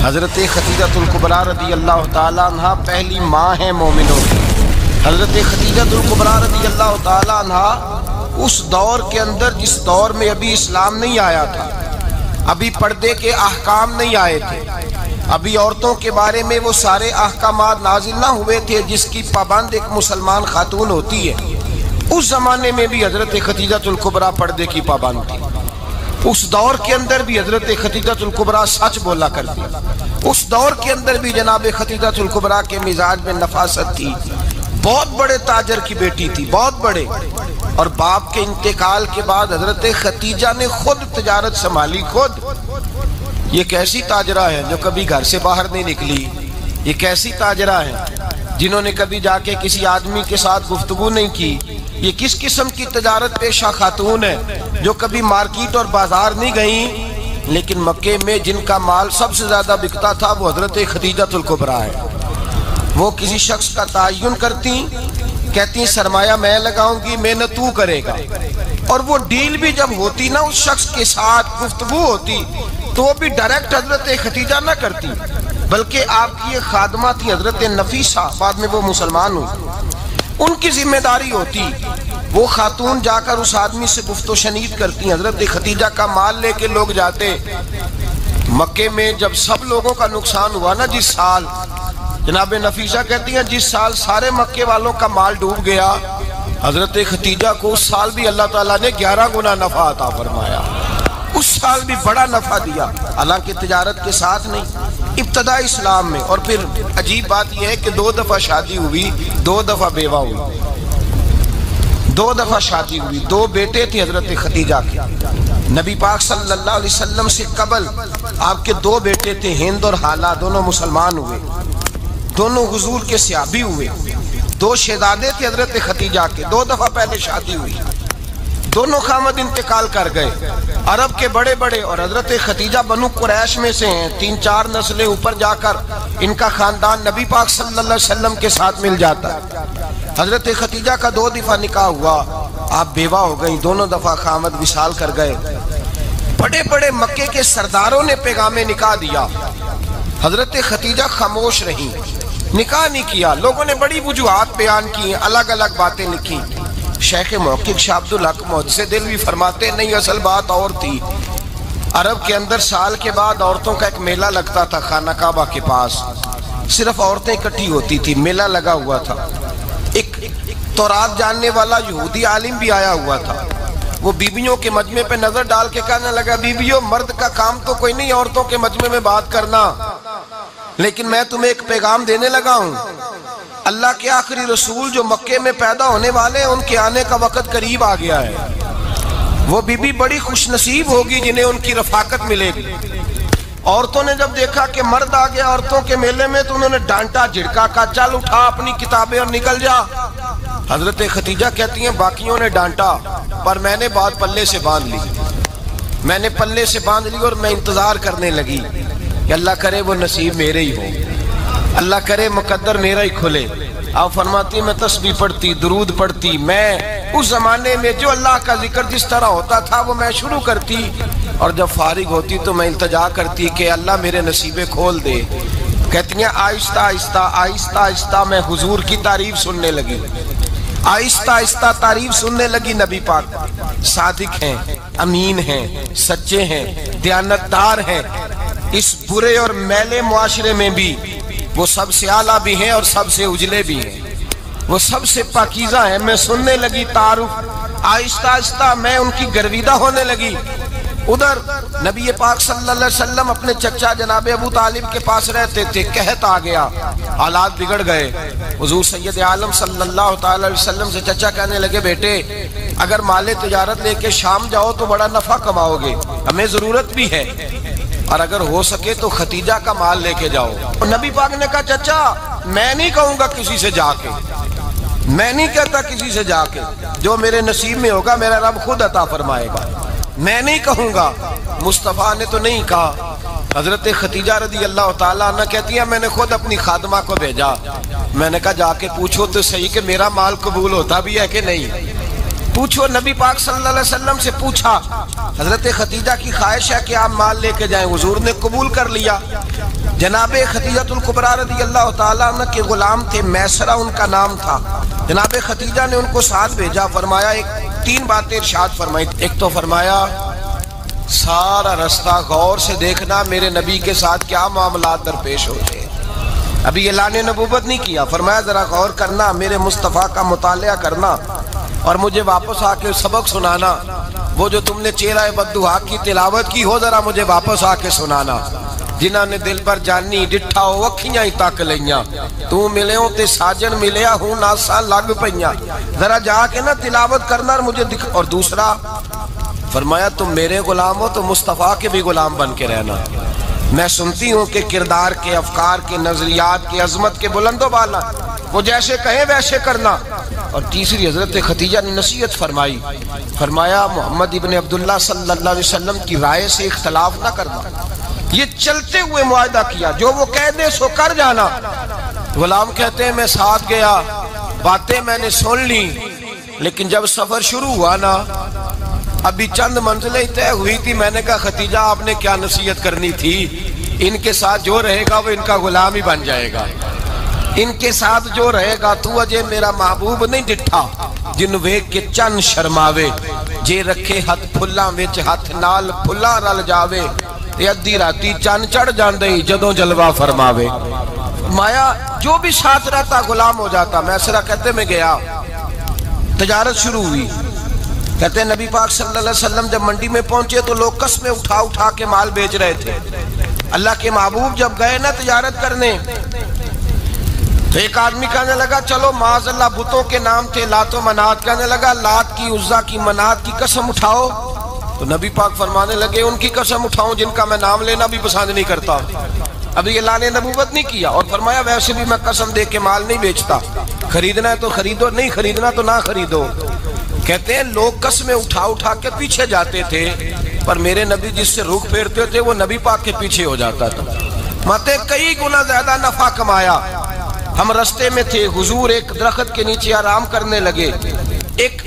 حضرت خدیجۃ الکبریٰ رضی اللہ تعالیٰ عنہ پہلی ماں ہیں مومنوں کی۔ حضرت خدیجۃ الکبریٰ رضی اللہ تعالیٰ عنہ اس دور کے اندر جس دور میں ابھی اسلام نہیں آیا تھا، ابھی پردے کے احکام نہیں آئے تھے، ابھی عورتوں کے بارے میں وہ سارے احکامات نازل نہ ہوئے تھے جس کی پابند ایک مسلمان خاتون ہوتی ہے۔ اس زمانے میں بھی حضرت خدیجۃ الکبریٰ پردے کی پابند تھی۔ اس دور کے اندر بھی حضرت خدیجۃ الکبریٰ سچ بولا کرتی۔ اس دور کے اندر بھی جناب خدیجۃ الکبریٰ کے مزاج میں نفاست تھی۔ بہت بڑے تاجر کی بیٹی تھی، بہت بڑے، اور باپ کے انتقال کے بعد حضرت خدیجہ نے خود تجارت سنبھالی، خود۔ یہ کیسی تاجرہ ہے جو کبھی گھر سے باہر نہیں نکلی؟ یہ کیسی تاجرہ ہے جنہوں نے کبھی جا کے کسی آدمی کے ساتھ گفتگو نہیں کی؟ یہ کس قسم کی تجارت پیشہ خاتون ہے جو کبھی مارکیٹ اور بازار نہیں گئیں؟ لیکن مکے میں جن کا مال سب سے زیادہ بکتا تھا وہ حضرت خدیجۃ الکبریٰ ہے۔ وہ کسی شخص کا تعین کرتی، کہتی سرمایہ میں لگاؤں گی، محنت تو کرے گا، اور وہ ڈیل بھی جب ہوتی نا، اس شخص کے ساتھ گفتگو ہوتی تو وہ بھی ڈائریکٹ حضرت خدیجہ نہ کرتی، بلکہ آپ کی ایک خادمہ تھی حضرت نفیسہ، بعد میں وہ مسلمان ہوئی، ان کی ذمہ داری ہوتی۔ وہ خاتون جا کر اس آدمی سے گفت و شنید کرتی۔ حضرت خدیجہ کا مال لے کے لوگ جاتے مکے میں۔ جب سب لوگوں کا نقصان ہوا نا جس سال، جناب نفیسہ کہتی ہیں جس سال سارے مکے والوں کا مال ڈوب گیا، حضرت خدیجہ کو اس سال بھی اللہ تعالیٰ نے 11 گنا نفع عطا فرمایا، اس سال بھی بڑا نفع دیا، حالانکہ تجارت کے ساتھ نہیں، ابتدا اسلام میں۔ اور پھر عجیب بات یہ ہے کہ 2 دفعہ شادی ہوئی، 2 دفعہ بیوہ ہوئی، 2 دفعہ شادی ہوئی، 2 بیٹے تھے حضرت خدیجہ کے۔ نبی پاک صلی اللہ علیہ وسلم سے قبل آپ کے 2 بیٹے تھے، ہند اور حالہ، دونوں مسلمان ہوئے، دونوں حضور کے صحابی ہوئے۔ 2 شہزادے تھے حضرت خدیجہ کے، 2 دفعہ پہلے شادی ہوئی، دونوں خامد انتقال کر گئے، عرب کے بڑے بڑے، اور حضرت خدیجہ بنو قریش میں سے ہیں، 3-4 نسلیں اوپر جا کر ان کا خاندان نبی پاک صلی اللہ علیہ وسلم کے ساتھ مل جاتا ہے۔ حضرت خدیجہ کا 2 دفعہ نکاح ہوا، آپ بیوہ ہو گئی، دونوں دفعہ خامد وصال کر گئے۔ بڑے بڑے مکے کے سرداروں نے پیغام نکاح دیا، حضرت خدیجہ خاموش رہی، نکاح نہیں کیا۔ لوگوں نے بڑی وجوہات بیان کی، الگ الگ باتیں لکھی۔ شیخ محقق شاہ عبدالحق محدث دہلوی فرماتے نہیں، اصل بات اور تھی۔ عرب کے اندر سال کے بعد عورتوں کا ایک میلہ لگتا تھا خانہ کعبہ کے پاس، صرف عورتیں اکٹھی ہوتی تھی، میلہ لگا ہوا تھا۔ ایک تورات جاننے والا یہودی عالم بھی آیا ہوا تھا، وہ بیویوں کے مجمع پہ نظر ڈال کے کہنے لگا، بیویوں مرد کا کام تو کوئی نہیں عورتوں کے مجمع میں بات کرنا، لیکن میں تمہیں ایک پیغام دینے لگا ہوں، اللہ کے آخری رسول جو مکے میں پیدا ہونے والے ہیں ان کے آنے کا وقت قریب آ گیا ہے۔ وہ بی بی بڑی خوش نصیب ہوگی جنہیں ان کی رفاقت ملے گی۔ عورتوں نے جب دیکھا کہ مرد آ گیا عورتوں کے میلے میں تو انہوں نے ڈانٹا، جھڑکا، کہا چل اٹھا اپنی کتابیں اور نکل جا۔ حضرت خدیجہ کہتی ہیں باقیوں نے ڈانٹا پر میں نے بات پلے سے باندھ لی، میں نے پلے سے باندھ لی، اور میں انتظار کرنے لگی کہ اللہ کرے وہ نصیب میرے ہی ہو، اللہ کرے مقدر میرا ہی کھلے۔ آپ فرماتی میں تسبیح پڑھتی، درود پڑھتی، میں اس زمانے میں جو اللہ کا ذکر جس طرح ہوتا تھا وہ میں شروع کرتی، اور جب فارغ ہوتی تو میں التجا کرتی کہ اللہ میرے نصیبے کھول دے۔ کہتی ہیں آہستہ آہستہ آہستہ آہستہ میں حضور کی تعریف سننے لگی، آہستہ آہستہ تعریف سننے لگی۔ نبی پاک صادق ہیں، امین ہیں، سچے ہیں، دیانتدار ہیں، اس برے اور میلے معاشرے میں بھی وہ سب سے اعلیٰ بھی ہیں اور سب سے اجلے بھی ہیں، وہ سب سے پاکیزہ ہیں۔ میں سننے لگی تعارف، آہستہ آہستہ میں ان کی گرویدہ ہونے لگی۔ ادھر نبی پاک صلی اللہ علیہ وسلم اپنے چچا جناب ابو طالب کے پاس رہتے تھے، قحط آ گیا، حالات بگڑ گئے۔ حضور سید عالم صلی اللہ تعالی علیہ وسلم سے چچا کہنے لگے بیٹے اگر مال تجارت لے کے شام جاؤ تو بڑا نفع کماؤ گے، ہمیں ضرورت بھی ہے، اور اگر ہو سکے تو خدیجہ کا مال لے کے جاؤ۔ اور نبی پاک نے کہا چچا میں نہیں کہوں گا کسی سے جا کے، میں نہیں کہتا کسی سے جا کے، جو میرے نصیب میں ہوگا میرا رب خود عطا فرمائے گا، میں نہیں کہوں گا۔ مصطفیٰ نے تو نہیں کہا۔ حضرت خدیجہ رضی اللہ تعالیٰ عنہ کہتی ہیں میں نے خود اپنی خادمہ کو بھیجا، میں نے کہا جا کے پوچھو تو صحیح کہ میرا مال قبول ہوتا بھی ہے کہ نہیں، پوچھو۔ نبی پاک صلی اللہ علیہ وسلم سے پوچھا، حضرت خدیجہ کی خواہش ہے کہ آپ مال لے کے جائیں، حضور نے قبول کر لیا۔ جناب خدیجہ الکبریٰ رضی اللہ تعالیٰ عنہ کے غلام تھے، میسرہ ان کا نام تھا۔ جناب خدیجہ نے ان کو ساتھ بھیجا، فرمایا تین باتیں ارشاد فرمائی۔ ایک تو فرمایا سارا رستہ غور سے دیکھنا میرے نبی کے ساتھ کیا معاملات درپیش ہوتے ہیں۔ ابھی اعلان نبوت نہیں کیا، فرمایا ذرا غور کرنا، میرے مصطفیٰ کا مطالعہ کرنا اور مجھے واپس آ کے سبق سنانا۔ وہ جو تم نے چہرہ بددعا کی تلاوت کی ہو، ذرا مجھے واپس آ کے سنانا۔ جنہاں نے دل پر جانی ڈٹھا ہو اکھیاں ہی تک لیاں، تو ملے ہوں تے ساجن ملیا ہوں ناساں لگ پئیاں، ذرا جا کے نا تلاوت کرنا اور مجھے دکھ۔ اور دوسرا فرمایا تم میرے غلام ہو تو مصطفیٰ کے بھی غلام بن کے رہنا۔ میں سنتی ہوں کہ کردار کے، افکار کے، نظریات کے، عظمت کے بلند و بالا، وہ جیسے کہیں ویسے کرنا۔ اور تیسری حضرت خدیجہ نے نصیحت فرمائی، فرمایا محمد ابن عبداللہ صلی اللہ علیہ وسلم کی رائے سے اختلاف نہ کرنا۔ یہ چلتے ہوئے معاہدہ کیا، جو وہ کہہ دے سو کر جانا۔ غلام کہتے ہیں میں ساتھ گیا، باتیں میں نے سن لی، لیکن جب سفر شروع ہوا نا، ابھی چند منزلیں طے ہوئی تھی، میں نے کہا خدیجہ آپ نے کیا نصیحت کرنی تھی، ان کے ساتھ جو رہے گا وہ ان کا غلام ہی بن جائے گا، ان کے ساتھ جو رہے گا۔ تو اجے میرا محبوب نہیں ڈٹھا جن ویکھ کے چن شرماوے، جے رکھے ہاتھ پھلاں وچ ہاتھ نال پھلاں رل جاوے، تے ادھی راتی چن چڑھ جاندے جدوں جلوہ فرماوے۔ مایا جو بھی ساتھ رہتا غلام ہو جاتا۔ میسرہ کہتے میں گیا، تجارت شروع ہوئی۔ کہتے ہیں نبی پاک صلی اللہ علیہ وسلم جب منڈی میں پہنچے تو لوگ قسمیں اٹھا اٹھا کے مال بیچ رہے تھے۔ اللہ کے محبوب جب گئے نا تجارت کرنے تو ایک آدمی کہنے لگا چلو معاذ اللہ بتوں کے نام تھے لات و منات، کہنے لگا لات کی، عزا کی، منات کی قسم اٹھاؤ۔ تو نبی پاک فرمانے لگے ان کی قسم اٹھاؤں جن کا میں نام لینا بھی پسند نہیں کرتا۔ ابھی اعلان نبوت نہیں کیا، اور فرمایا ویسے بھی میں قسم دے کے مال نہیں بیچتا، خریدنا ہے تو خریدو، نہیں خریدنا تو نہ خریدو۔ کہتے ہیں لوگ قسمیں اٹھا اٹھا کے پیچھے جاتے تھے، پر میرے نبی جس سے رخ پھیرتے تھے وہ نبی پاک کے پیچھے ہو جاتا تھا۔ ماتے کئی گنا زیادہ نفع کمایا۔ ہم رستے میں تھے، حضور ایک درخت کے نیچے آرام کرنے لگے، ایک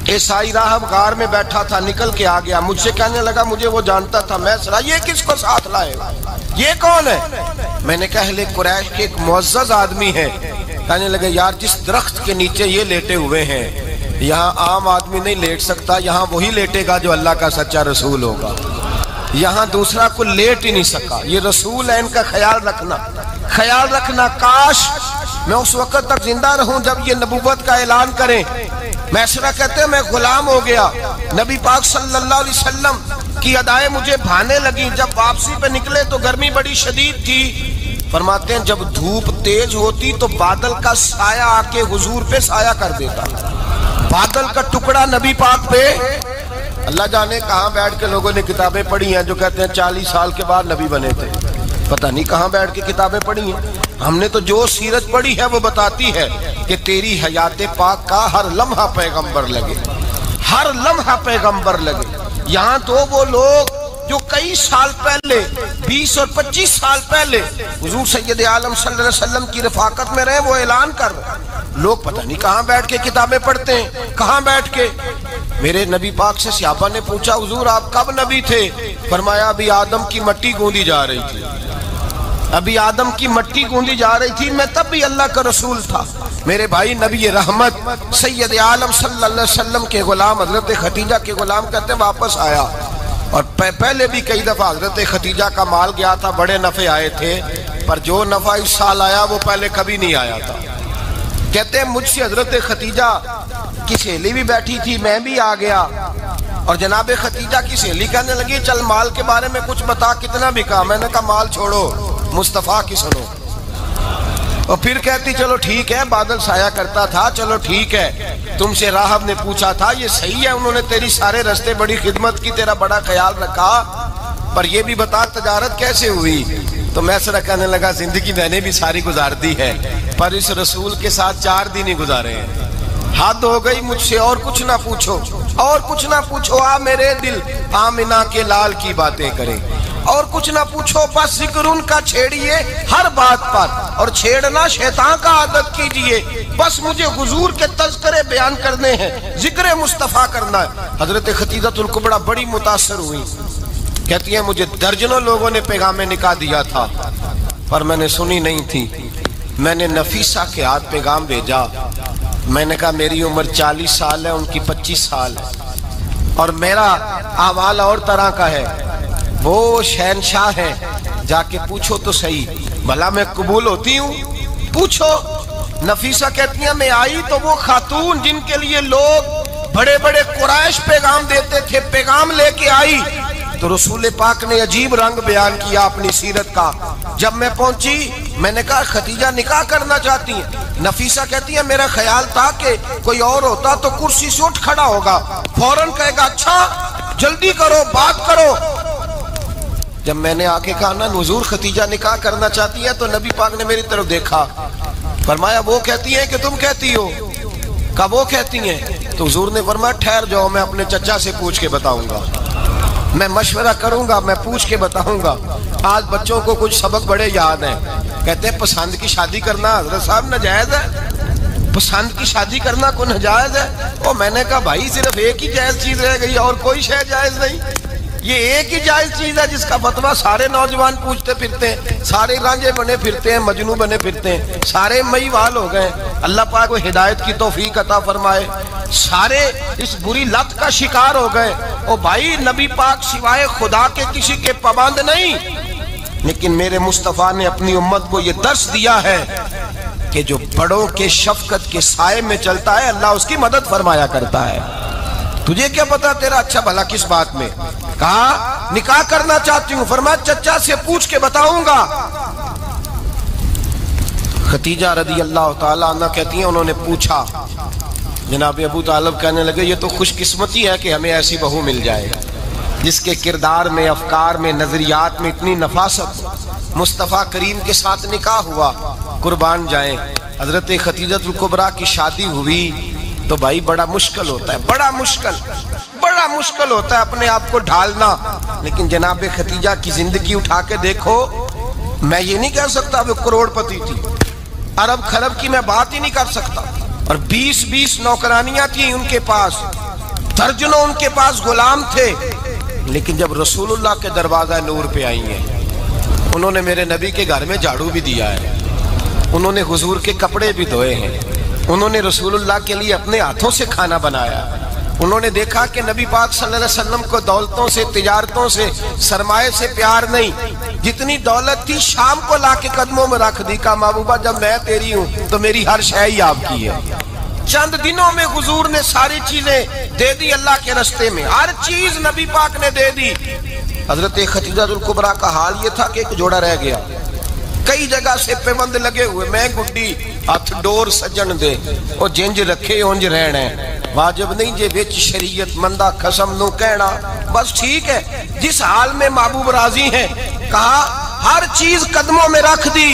عیسائی راہب غار میں بیٹھا تھا، نکل کے آ گیا، مجھ سے کہنے لگا مجھے وہ جانتا تھا، میں سنا یہ کس کو ساتھ لائے، یہ کون ہے؟ میں نے کہا اہل قریش کے ایک معزز آدمی ہے۔ کہنے لگے یار جس درخت کے نیچے یہ لیٹے ہوئے ہیں یہاں عام آدمی نہیں لیٹ سکتا، یہاں وہی لیٹے گا جو اللہ کا سچا رسول ہوگا، یہاں دوسرا کوئی لیٹ ہی نہیں سکا، یہ رسول ہے، ان کا خیال رکھنا، خیال رکھنا۔ کاش میں اس وقت تک زندہ رہوں جب یہ نبوت کا اعلان کریں۔ میسرہ کہتے ہیں میں غلام ہو گیا، نبی پاک صلی اللہ علیہ وسلم کی ادائیں مجھے بھانے لگی۔ جب واپسی پہ نکلے تو گرمی بڑی شدید تھی، فرماتے ہیں جب دھوپ تیز ہوتی تو بادل کا سایہ آ کے حضور پہ سایہ کر دیتا، بادل کا ٹکڑا نبی پاک پہ۔ اللہ جانے کہاں بیٹھ کے لوگوں نے کتابیں پڑھی ہیں جو کہتے ہیں 40 سال کے بعد نبی بنے تھے، پتہ نہیں کہاں بیٹھ کے کتابیں پڑھی ہیں۔ ہم نے تو جو سیرت پڑھی ہے وہ بتاتی ہے کہ تیری حیات پاک کا ہر لمحہ پیغمبر لگے، ہر لمحہ پیغمبر لگے۔ یہاں تو وہ لوگ جو کئی سال پہلے 20 اور 25 سال پہلے حضور سید عالم صلی اللہ علیہ وسلم کی رفاقت میں رہے، وہ اعلان کر رہے، لوگ پتہ نہیں کہاں بیٹھ کے کتابیں پڑھتے ہیں، کہاں بیٹھ کے۔ میرے نبی پاک سے صحابہ نے پوچھا حضور آپ کب نبی تھے؟ فرمایا ابھی آدم کی مٹی گوندی جا رہی تھی، ابھی آدم کی مٹی گوندی جا رہی تھی، میں تب بھی اللہ کا رسول تھا۔ میرے بھائی نبی رحمت سید عالم صلی اللہ علیہ وسلم کے غلام حضرت خدیجہ کے غلام کہتے ہیں واپس آیا، اور پہلے بھی کئی دفعہ حضرت خدیجہ کا مال گیا تھا، بڑے نفع آئے تھے، پر جو نفع اس سال آیا وہ پہلے کبھی نہیں آیا تھا۔ کہتے ہیں مجھ سے حضرت خدیجہ کی سہیلی بھی بیٹھی تھی، میں بھی آ گیا، اور جناب خدیجہ کی سہیلی کہنے لگی چل مال کے بارے میں کچھ بتا، کتنا بکا؟ میں نے کہا مال چھوڑو، مصطفیٰ کی سنو۔ اور پھر کہتی چلو ٹھیک ہے، بادل سایہ کرتا تھا، چلو ٹھیک ہے، تم سے راہب نے پوچھا تھا، یہ صحیح ہے، انہوں نے تیری سارے رستے بڑی خدمت کی، تیرا بڑا خیال رکھا، پر یہ بھی بتا تجارت کیسے ہوئی؟ تو میسرہ کہنے لگا زندگی میں نے بھی ساری گزار دی ہے، پر اس رسول کے ساتھ 4 دن ہی گزارے ہیں، حد ہو گئی مجھ سے، اور کچھ نہ پوچھو، اور کچھ نہ پوچھو، آ میرے دل آمنہ کے لال کی باتیں کریں، اور کچھ نہ پوچھو، بس ذکر ان کا چھیڑیے ہر بات پر، اور چھیڑنا شیطان کا عادت کیجئے، بس مجھے حضور کے تذکرے بیان کرنے ہیں، ذکر مصطفیٰ کرنا ہے۔ حضرت خدیجہ الکبریٰ بڑی متاثر ہوئی، کہتی ہیں مجھے درجنوں لوگوں نے پیغام نکاح دیا تھا پر میں نے سنی نہیں تھی. میں نے نفیسہ کے ہاتھ پیغام بھیجا. میں نے کہا میری عمر 40 سال ہے، ان کی 25 سال ہے، اور میرا احوال اور طرح کا ہے. وہ شہنشاہ ہیں، جا کے پوچھو تو صحیح بھلا میں قبول ہوتی ہوں؟ پوچھو. نفیسہ کہتی ہیں میں آئی تو وہ خاتون جن کے لیے لوگ بڑے بڑے قریش پیغام دیتے تھے پیغام لے کے آئی. تو رسول پاک نے عجیب رنگ بیان کیا اپنی سیرت کا. جب میں پہنچی میں نے کہا خدیجہ نکاح کرنا چاہتی ہیں؟ نفیسہ کہتی ہے میرا خیال تھا کہ کوئی اور ہوتا تو کرسی سے اٹھ کھڑا ہوگا، فوراً کہے گا اچھا جلدی کرو بات کرو. جب میں نے آ کے کہا نا حضور خدیجہ نکاح کرنا چاہتی ہے تو نبی پاک نے میری طرف دیکھا، فرمایا وہ کہتی ہیں کہ تم کہتی ہو؟ کہا وہ کہتی ہیں. تو حضور نے فرمایا ٹھہر جاؤ، میں اپنے چچا سے پوچھ کے بتاؤں گا، میں مشورہ کروں گا، میں پوچھ کے بتاؤں گا. آج بچوں کو کچھ سبق بڑے یاد ہیں. کہتے ہیں پسند کی شادی کرنا حضرت صاحب ناجائز ہے؟ پسند کی شادی کرنا کوئی ناجائز ہے؟ اور میں نے کہا بھائی صرف ایک ہی جائز چیز رہ گئی اور کوئی شے جائز نہیں. یہ ایک ہی جائز چیز ہے جس کا فتویٰ سارے نوجوان پوچھتے پھرتے ہیں، سارے رانجے بنے پھرتے ہیں، مجنوں بنے پھرتے ہیں، سارے مئی وال ہو گئے. اللہ پاک کو ہدایت کی توفیق عطا فرمائے. سارے اس بری لت کا شکار ہو گئے. اور بھائی نبی پاک سوائے خدا کے کسی کے پابند نہیں، لیکن میرے مصطفیٰ نے اپنی امت کو یہ درس دیا ہے کہ جو بڑوں کے شفقت کے سائے میں چلتا ہے اللہ اس کی مدد فرمایا کرتا ہے. تجھے کیا پتا تیرا اچھا بھلا کس بات میں؟ کہا نکاح کرنا چاہتی ہوں، فرمایا چچا سے پوچھ کے بتاؤں گا. خدیجہ رضی اللہ تعالیٰ عنہ کہتی ہیں انہوں نے پوچھا. جناب ابو طالب کہنے لگے یہ تو خوش قسمتی ہے کہ ہمیں ایسی بہو مل جائے جس کے کردار میں، افکار میں، نظریات میں اتنی نفاست. مصطفیٰ کریم کے ساتھ نکاح ہوا، قربان جائیں. حضرت خدیجہ الکبریٰ کی شادی ہوئی تو بھائی بڑا مشکل ہوتا ہے، بڑا مشکل ہوتا ہے اپنے آپ کو ڈھالنا. لیکن جناب خدیجہ کی زندگی اٹھا کے دیکھو. میں یہ نہیں کہہ سکتا وہ کروڑ پتی تھی، ارب خرب کی میں بات ہی نہیں کر سکتا. اور 20 نوکرانیاں تھیں ان کے پاس، درجنوں ان کے پاس غلام تھے. لیکن جب رسول اللہ کے دروازہ نور پہ آئی ہیں، انہوں نے میرے نبی کے گھر میں جھاڑو بھی دیا ہے، انہوں نے حضور کے کپڑے بھی دھوئے ہیں، انہوں نے رسول اللہ کے لیے اپنے ہاتھوں سے کھانا بنایا. انہوں نے دیکھا کہ نبی پاک صلی اللہ علیہ وسلم کو دولتوں سے، تجارتوں سے، سرمایہ سے پیار نہیں. جتنی دولت تھی شام کو لا کے قدموں میں رکھ دی. کہا محبوبہ جب میں تیری ہوں تو میری ہر شے ہی آپ کی ہے. چند دنوں میں حضور نے ساری چیزیں دے دی اللہ کے رستے میں، ہر چیز نبی پاک نے دے دی. حضرت خدیجہ الکبریٰ کا حال یہ تھا کہ ایک جوڑا رہ گیا، کئی جگہ سے پیوند لگے ہوئے، میں گڈی ہاتھ ڈور سجن دے اور جنج رکھے اونج رہنے. واجب نہیں جے وچ شریعت مندہ قسم نو کہنا، بس ٹھیک ہے جس حال میں محبوب راضی ہیں. کہا ہر چیز قدموں میں رکھ دی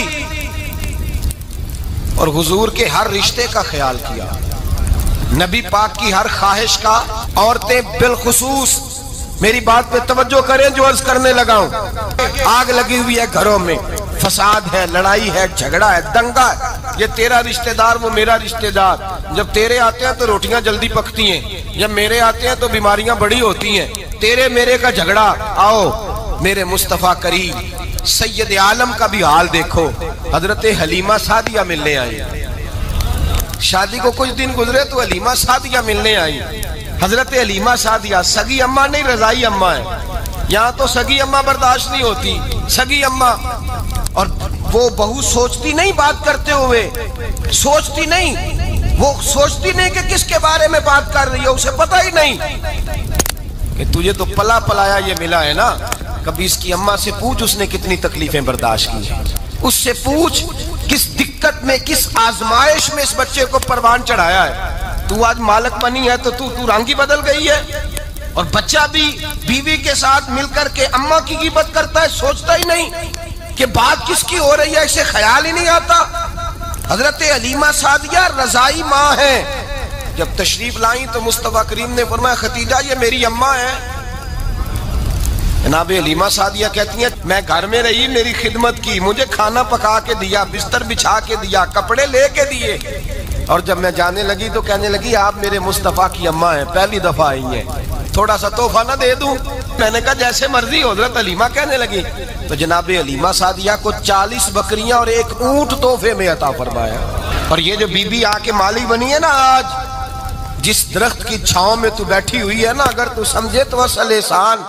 اور حضور کے ہر رشتے کا خیال کیا، نبی پاک کی ہر خواہش کا. عورتیں بالخصوص میری بات پہ توجہ کریں جو عرض کرنے لگا ہوں. آگ لگی ہوئی ہے گھروں میں، فساد ہے، لڑائی ہے، جھگڑا ہے، دنگا ہے. یہ تیرا رشتہ دار وہ میرا رشتہ دار. جب تیرے آتے ہیں تو روٹیاں جلدی پکتی ہیں، جب میرے آتے ہیں تو بیماریاں بڑی ہوتی ہیں. تیرے میرے کا جھگڑا. آؤ میرے مصطفیٰ کریم سید عالم کا بھی حال دیکھو. حضرت حلیمہ سعدیہ ملنے آئی، شادی کو کچھ دن گزرے تو حلیمہ سعدیہ ملنے آئی. حضرت حلیمہ سعدیہ سگی اماں نہیں رضائی اماں ہے. یہاں تو سگی اماں برداشت نہیں ہوتی، سگی اماں. اور وہ بہو سوچتی نہیں بات کرتے ہوئے، سوچتی نہیں، وہ سوچتی نہیں کہ کس کے بارے میں بات کر رہی ہے، اسے پتہ ہی نہیں کہ تجھے تو پلا پلایا یہ ملا ہے نا. کبھی اس کی اماں سے پوچھ اس نے کتنی تکلیفیں برداشت کی ہیں، اس سے پوچھ کس دقت میں، کس آزمائش میں اس بچے کو پروان چڑھایا ہے. تو آج مالک بنی ہے تو تو رنگ ہی بدل گئی ہے. اور بچہ بھی بیوی کے ساتھ مل کر کے اماں کی غیبت کرتا ہے، سوچتا ہی نہیں کہ بات کس کی ہو رہی ہے، اسے خیال ہی نہیں آتا. حضرت حلیمہ سعدیہ رضائی ماں ہیں. جب تشریف لائیں تو مصطفیٰ کریم نے فرمایا خدیجہ یہ میری اماں ہے. جناب حلیمہ سعدیہ کہتی ہیں میں گھر میں رہی، میری خدمت کی، مجھے کھانا پکا کے دیا، بستر بچھا کے دیا، کپڑے لے کے دیے. اور جب میں جانے لگی تو کہنے لگی آپ میرے مصطفیٰ کی اماں ہیں، پہلی دفعہ آئی ہیں. تھوڑا سا تحفہ نہ دے دوں؟ میں نے کہا جیسے مرضی۔ حضرت حلیمہ کہنے لگی تو جناب حلیمہ سعدیہ کو 40 بکریاں اور 1 اونٹ تحفے میں عطا فرمایا۔ اور یہ جو بی بی آ کے مالی بنی ہے نا آج، جس درخت کی چھاؤں میں تو بیٹھی ہوئی ہے نا، اگر تو سمجھے تو اصل احسان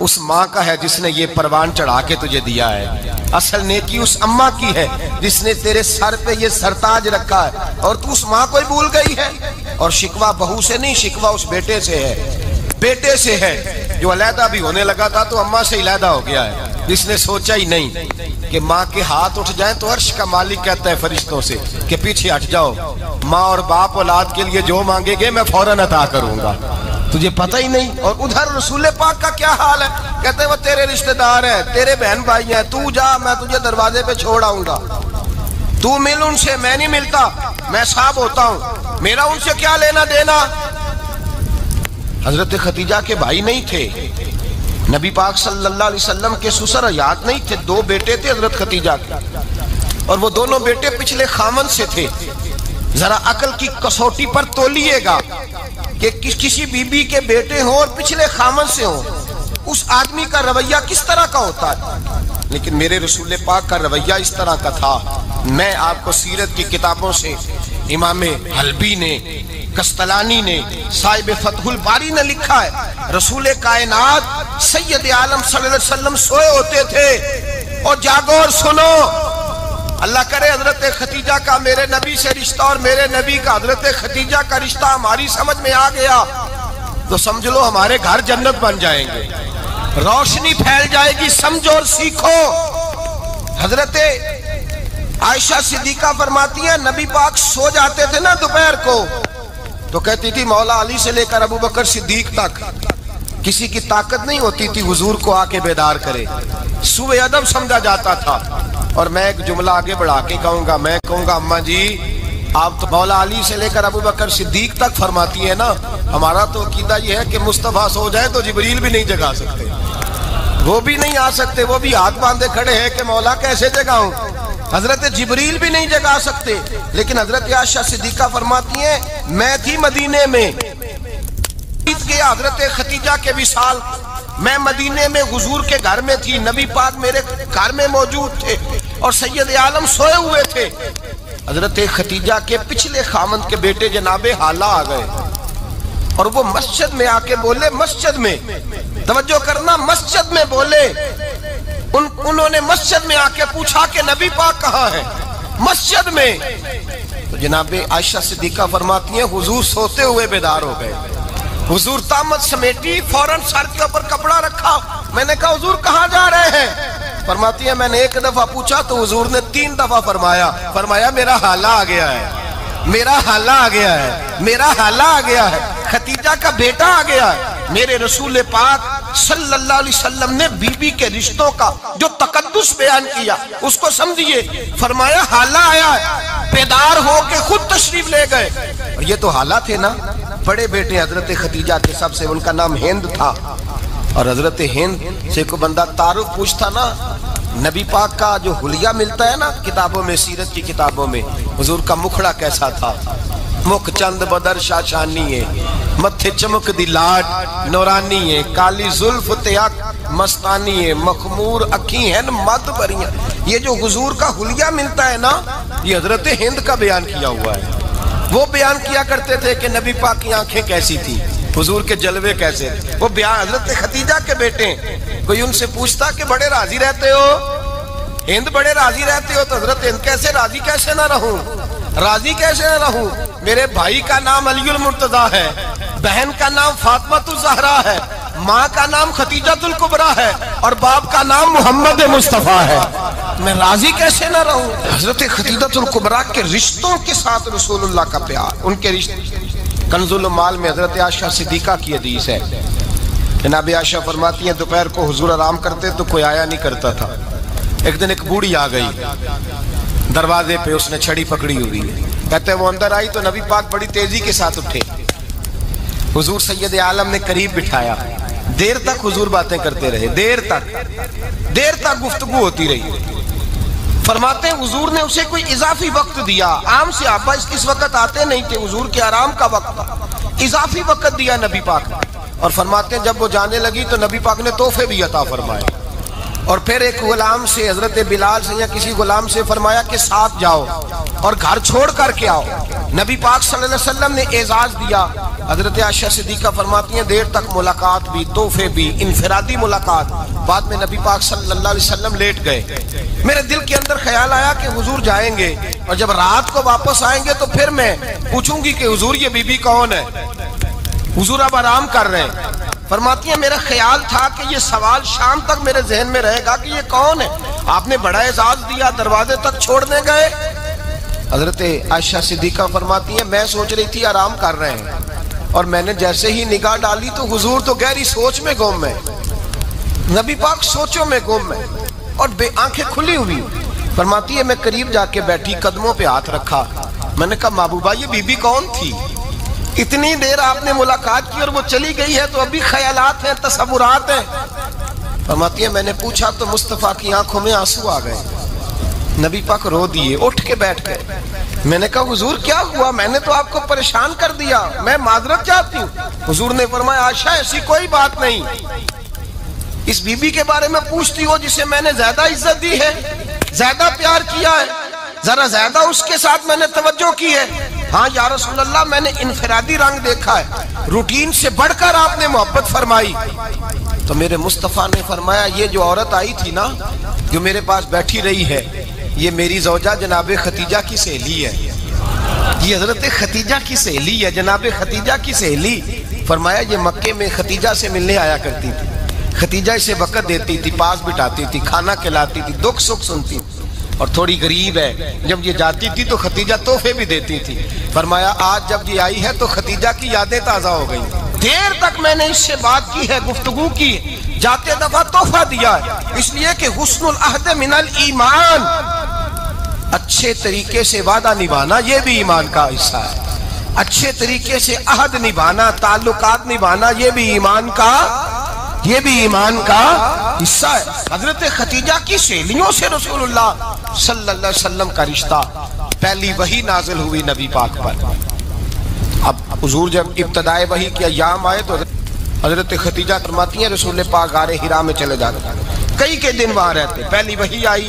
اس ماں کا ہے جس نے یہ پروان چڑھا کے تجھے دیا ہے۔ اصل نیکی اس اماں کی ہے جس نے تیرے سر پہ یہ سرتاج رکھا ہے، اور تو اس ماں کو ہی بھول گئی ہے۔ اور شکوہ بہو سے نہیں، شکوہ اس بیٹے سے ہے، بیٹے سے ہے جو علیحدہ بھی ہونے لگا تھا تو اماں سے علیحدہ ہو گیا ہے، جس نے سوچا ہی نہیں کہ ماں کے ہاتھ اٹھ جائیں تو عرش کا مالک کہتا ہے فرشتوں سے کہ پیچھے ہٹ جاؤ، ماں اور باپ اولاد کے لیے جو مانگے گے میں فوراً عطا کروں گا، تجھے پتہ ہی نہیں۔ اور ادھر رسول پاک کا کیا حال ہے؟ کہتے ہیں وہ تیرے رشتہ دار ہیں، تیرے بہن بھائی ہیں، تو جا، میں تجھے دروازے پہ چھوڑ آؤں گا، تو مل ان سے، میں نہیں ملتا، میں صاحب ہوتا ہوں، میرا ان سے کیا لینا دینا۔ حضرت خدیجہ کے بھائی نہیں تھے، نبی پاک صلی اللہ علیہ وسلم کے سسر حیات نہیں تھے، 2 بیٹے تھے حضرت خدیجہ کے، اور وہ دونوں بیٹے پچھلے خامن سے تھے۔ ذرا عقل کی کسوٹی پر تولیے گا کہ کسی بی بی کے بیٹے ہوں اور پچھلے خامن سے ہوں، اس آدمی کا رویہ کس طرح کا ہوتا ہے۔ لیکن میرے رسول پاک کا رویہ اس طرح کا تھا۔ میں آپ کو سیرت کی کتابوں سے امام حلبی نے، کستلانی نے، صاحب فتح الباری نے لکھا ہے، رسول کائنات سید عالم صلی اللہ علیہ وسلم سوئے ہوتے تھے اور جاگو اور سنو، اللہ کرے حضرت خدیجہ کا میرے نبی سے رشتہ اور میرے نبی کا حضرت خدیجہ کا رشتہ ہماری سمجھ میں آ گیا تو سمجھ لو ہمارے گھر جنت بن جائیں گے، روشنی پھیل جائے گی، سمجھو اور سیکھو۔ حضرت عائشہ صدیقہ فرماتی ہیں نبی پاک سو جاتے تھے نا دوپہر کو تو کہتی تھی مولا علی سے لے کر ابو بکر صدیق تک کسی کی طاقت نہیں ہوتی تھی حضور کو آ کے بیدار کرے، سوء ادب سمجھا جاتا تھا۔ اور میں ایک جملہ آگے بڑھا کے کہوں گا، میں کہوں گا اماں جی آپ تو مولا علی سے لے کر ابو بکر صدیق تک فرماتی ہیں نا، ہمارا تو عقیدہ یہ ہے کہ مصطفیٰ سو جائے تو جبریل بھی نہیں جگا سکتے، وہ بھی نہیں آ سکتے، وہ بھی ہاتھ باندھے کھڑے ہیں کہ مولا کیسے جگاؤں، حضرت جبریل بھی نہیں جگا سکتے۔ لیکن حضرت عائشہ صدیقہ فرماتی ہیں میں تھی مدینے میں، گیا حضرت خدیجہ کے وصال، میں مدینے میں حضور کے گھر میں تھی، نبی پاک میرے گھر میں موجود تھے اور سید عالم سوئے ہوئے تھے۔ حضرت خدیجہ کے پچھلے خامند کے بیٹے جناب حالہ آ گئے اور وہ مسجد میں آ کے بولے، مسجد میں توجہ کرنا، مسجد میں بولے، انہوں نے مسجد میں آ کے پوچھا کہ نبی پاک کہاں ہے، مسجد میں۔ تو جناب عائشہ صدیقہ فرماتی ہیں حضور سوتے ہوئے بیدار ہو گئے، حضور طامت سمیٹی، فوراً سر کے اوپر کپڑا رکھا، میں نے کہا حضور کہاں جا رہے ہیں؟ فرماتی ہے میں نے 1 دفعہ پوچھا تو حضور نے 3 دفعہ فرمایا میرا حالہ آ گیا ہے، میرا حالہ آ گیا ہے، میرا حالہ آ گیا ہے، خدیجہ کا بیٹا آ گیا ہے۔ میرے رسول پاک صلی اللہ علیہ وسلم نے بی بی کے رشتوں کا جو تقدس بیان کیا اس کو سمجھیے، فرمایا حالہ آیا ہے، بیدار ہو کے خود تشریف لے گئے۔ اور یہ تو حالہ تھے نا، بڑے بیٹے حضرت خدیجہ کے سب سے، ان کا نام ہند تھا، اور حضرت ہند سے کوئی بندہ تعارف پوچھتا نا، نبی پاک کا جو حلیہ ملتا ہے نا کتابوں میں، سیرت کی کتابوں میں، حضور کا مکھڑا کیسا تھا، مکھ چند بدر شاشانی ہے، متھے چمک دی لاٹ نورانی ہے، کالی زلف تیاک مستانی ہے، مخمور اکھی ہیں مد بریاں۔ یہ جو حضور کا حلیہ ملتا ہے نا یہ حضرت ہند کا بیان کیا ہوا ہے۔ وہ بیان کیا کرتے تھے کہ نبی پاک کی آنکھیں کیسی تھی، حضور کے جلوے کیسے تھے، وہ بیان حضرت خدیجہ کے بیٹے ہیں۔ کوئی ان سے پوچھتا کہ بڑے راضی رہتے ہو ہند، بڑے راضی رہتے ہو، تو حضرت ہند کیسے راضی کیسے نہ رہوں، راضی کیسے نہ رہوں، میرے بھائی کا نام علی المرتضیٰ ہے، بہن کا نام فاطمۃ الزہرا ہے، ماں کا نام خدیجۃ الکبریٰ ہے اور باپ کا نام محمد مصطفیٰ ہے، میں راضی کیسے نہ رہوں۔ حضرت خدیجۃ الکبریٰ کے رشتوں کے ساتھ رسول اللہ کا پیار، ان کے رشتے۔ کنز المال میں حضرت عائشہ صدیقہ کی حدیث ہے، جناب عائشہ فرماتی ہیں دوپہر کو حضور آرام کرتے تو کوئی آیا نہیں کرتا تھا، ایک دن ایک بوڑھی آ گئی دروازے پہ، اس نے چھڑی پکڑی ہوئی ہے، کہتے ہیں وہ اندر آئی تو نبی پاک بڑی تیزی کے ساتھ اٹھے، حضور سید عالم نے قریب بٹھایا، دیر تک حضور باتیں کرتے رہے، دیر تک گفتگو ہوتی رہی۔ فرماتے ہیں حضور نے اسے کوئی اضافی وقت دیا، عام صحابہ اس وقت آتے نہیں تھے، حضور کے آرام کا وقت تھا، اضافی وقت دیا نبی پاک نے، اور فرماتے ہیں جب وہ جانے لگی تو نبی پاک نے تحفے بھی عطا فرمائے، اور پھر ایک غلام سے، حضرت بلال سے یا کسی غلام سے فرمایا کہ ساتھ جاؤ اور گھر چھوڑ کر کے آؤ۔ نبی پاک صلی اللہ علیہ وسلم نے اعزاز دیا۔ حضرت عائشہ صدیقہ فرماتی ہیں دیر تک ملاقات بھی، تحفے بھی، انفرادی ملاقات۔ بعد میں نبی پاک صلی اللہ علیہ وسلم لیٹ گئے۔ میرے دل کے اندر خیال آیا کہ حضور جائیں گے اور جب رات کو واپس آئیں گے تو پھر میں پوچھوں گی کہ حضور یہ بی بی کون ہے؟ حضور اب آرام کر رہے ہیں۔ فرماتی ہیں میرا خیال تھا کہ یہ سوال شام تک میرے ذہن میں رہے گا کہ یہ کون ہے، آپ نے بڑا اعزاز دیا، دروازے تک چھوڑنے گئے۔ حضرت عائشہ صدیقہ فرماتی ہیں میں سوچ رہی تھی آرام کر رہے ہیں، اور میں نے جیسے ہی نگاہ ڈالی تو حضور تو گہری سوچ میں گم ہے، نبی پاک سوچوں میں گم ہے اور بے آنکھیں کھلی ہوئی۔ فرماتی ہے میں قریب جا کے بیٹھی، قدموں پہ ہاتھ رکھا، میں نے کہا محبوبہ یہ بی بی کون تھی؟ اتنی دیر آپ نے ملاقات کی اور وہ چلی گئی ہے تو ابھی خیالات ہیں، تصورات ہیں۔ فرماتی ہے میں نے پوچھا تو مصطفیٰ کی آنکھوں میں آنسو آ گئے، نبی پاک رو دیے، اٹھ کے بیٹھ گئے۔ میں نے کہا حضور کیا ہوا؟ میں نے تو آپ کو پریشان کر دیا، میں معذرت چاہتی ہوں۔ حضور نے فرمایا عائشہ ایسی کوئی بات نہیں، اس بی بی کے بارے میں پوچھتی ہو جسے میں نے زیادہ عزت دی ہے، زیادہ پیار کیا ہے، ذرا زیادہ اس کے ساتھ میں نے توجہ کی ہے۔ ہاں یا رسول اللہ میں نے انفرادی رنگ دیکھا ہے، روٹین سے بڑھ کر آپ نے محبت فرمائی۔ تو میرے مصطفیٰ نے فرمایا یہ جو عورت آئی تھی نا، جو میرے پاس بیٹھی رہی ہے، یہ میری زوجہ جناب ختیجہ کی سہیلی ہے، یہ حضرت ختیجہ کی سہیلی ہے، جناب ختیجہ کی سہیلی۔ فرمایا یہ مکے میں ختیجہ سے ملنے آیا کرتی تھی، ختیجہ اسے وقت دیتی تھی، پاس بٹھاتی تھی، کھانا کھلاتی تھی، دکھ سکھ سنتی تھی، اور تھوڑی غریب ہے، جب یہ جاتی تھی تو ختیجہ تحفے بھی دیتی تھی۔ فرمایا آج جب یہ آئی ہے تو ختیجہ کی یادیں تازہ ہو گئی، دیر تک میں نے اس سے بات کی ہے، گفتگو کی، جاتے دفعہ تحفہ دیا ہے، اس لیے کہ حسن العہد من الایمان، اچھے طریقے سے وعدہ نبھانا یہ بھی ایمان کا حصہ ہے، اچھے طریقے سے عہد نبھانا، تعلقات نبھانا یہ بھی ایمان کا حصہ ہے۔ حضرت ختیجہ کی سہیلیوں سے رسول اللہ صلی اللہ علیہ وسلم کا رشتہ، پہلی وحی نازل ہوئی نبی پاک پر۔ اب حضور جب ابتدائے وحی کے ایام آئے تو حضرت ختیجہ فرماتی ہیں رسول پاک غار حرا میں چلے جاتے، کئی کے دن وہاں رہتے، پہلی وحی آئی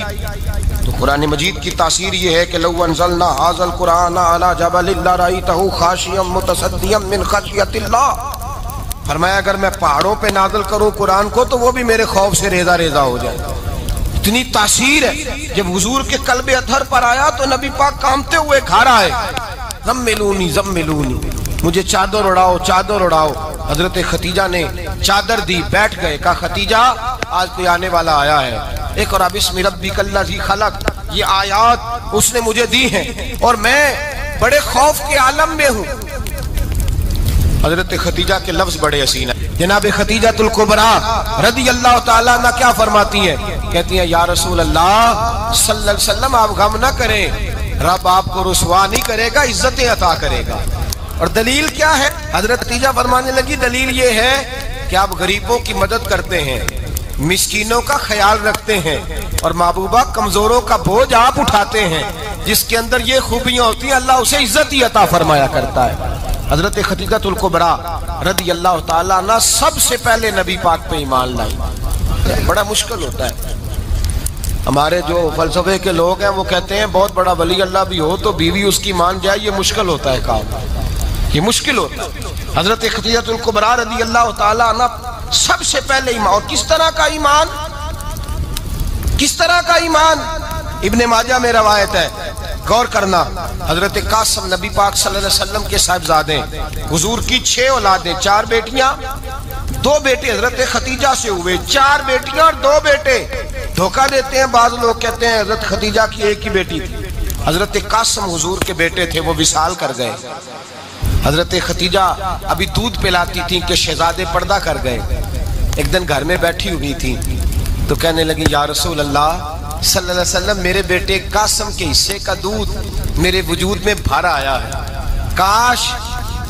تو قرآن مجید کی تاثیر یہ ہے کہ لو انزلنا ھذا القرآن علی جبل لرأیتہ خاشعا متصدعا من خشیۃ اللہ، فرمایا اگر میں پہاڑوں پہ نازل کروں قرآن کو تو وہ بھی میرے خوف سے ریزہ ریزہ ہو جائے، اتنی تاثیر ہے۔ جب حضور کے قلب اطہر پر آیا تو نبی پاک کانپتے ہوئے گھر آئے، زملونی زملونی، مجھے چادر اڑاؤ چادر اڑاؤ۔ حضرت ختیجہ نے چادر دی، بیٹھ گئے، کہا ختیجہ آج کوئی آنے والا آیا ہے، اقرأ بسم ربک الذی خلق، یہ آیات اس نے مجھے دی ہیں اور میں بڑے خوف کے عالم میں ہوں۔ حضرت ختیجہ کے لفظ بڑے حسین ہیں، جناب ختیجہ الکبریٰ رضی اللہ تعالیٰ عنہ کیا فرماتی ہیں؟ کہتی ہیں یا رسول اللہ صلی اللہ علیہ وسلم آپ غم نہ کریں، رب آپ کو رسوا نہیں کرے گا، عزتیں عطا کرے گا۔ اور دلیل کیا ہے؟ حضرت ختیجہ فرمانے لگی دلیل یہ ہے کہ آپ غریبوں کی مدد کرتے ہیں، مسکینوں کا خیال رکھتے ہیں، اور محبوبہ کمزوروں کا بوجھ آپ اٹھاتے ہیں، جس کے اندر یہ خوبیاں ہوتی ہیں اللہ اسے عزت ہی عطا فرمایا کرتا ہے۔ حضرت ختیجہ الکبریٰ رضی اللہ تعالیٰ عنہ سب سے پہلے نبی پاک پہ ایمان لائی۔ بڑا مشکل ہوتا ہے، ہمارے جو فلسفے کے لوگ ہیں وہ کہتے ہیں بہت بڑا ولی اللہ بھی ہو تو بیوی اس کی مان جائے، یہ مشکل ہوتا ہے کام، یہ مشکل ہوتا ہے۔ حضرت ختیجہ الکبریٰ رضی اللہ تعالیٰ عنہ سب سے پہلے ایمان، اور کس طرح کا ایمان؟ کس طرح کا ایمان؟ ابن ماجہ میں روایت ہے، غور کرنا، حضرت قاسم نبی پاک صلی اللہ علیہ وسلم کے صاحبزادے، حضور کی 6 اولادیں، 4 بیٹیاں 2 بیٹے حضرت ختیجہ سے ہوئے، 4 بیٹیاں اور 2 بیٹے۔ دھوکہ دیتے ہیں بعض لوگ، کہتے ہیں حضرت ختیجہ کی ایک ہی بیٹی تھی، حضرت قاسم حضور کے بیٹے تھے، وہ وصال کر گئے۔ حضرت ختیجہ ابھی دودھ پلاتی تھیں کہ شہزادے پردہ کر گئے۔ ایک دن گھر میں بیٹھی ہوئی تھی تو کہنے لگی یا رسول اللہ صلی اللہ علیہ وسلم میرے بیٹے قاسم کے حصے کا دودھ میرے وجود میں بھر آیا ہے، کاش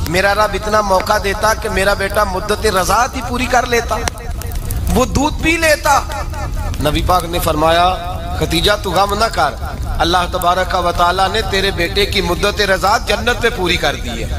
میرا رب اتنا موقع دیتا کہ میرا بیٹا مدت رضاعت ہی پوری کر لیتا، وہ دودھ پی لیتا۔ نبی پاک نے فرمایا ختیجہ تو غم نہ کر، اللہ تبارک و تعالیٰ نے تیرے بیٹے کی مدت رضاعت جنت میں پوری کر دی ہے۔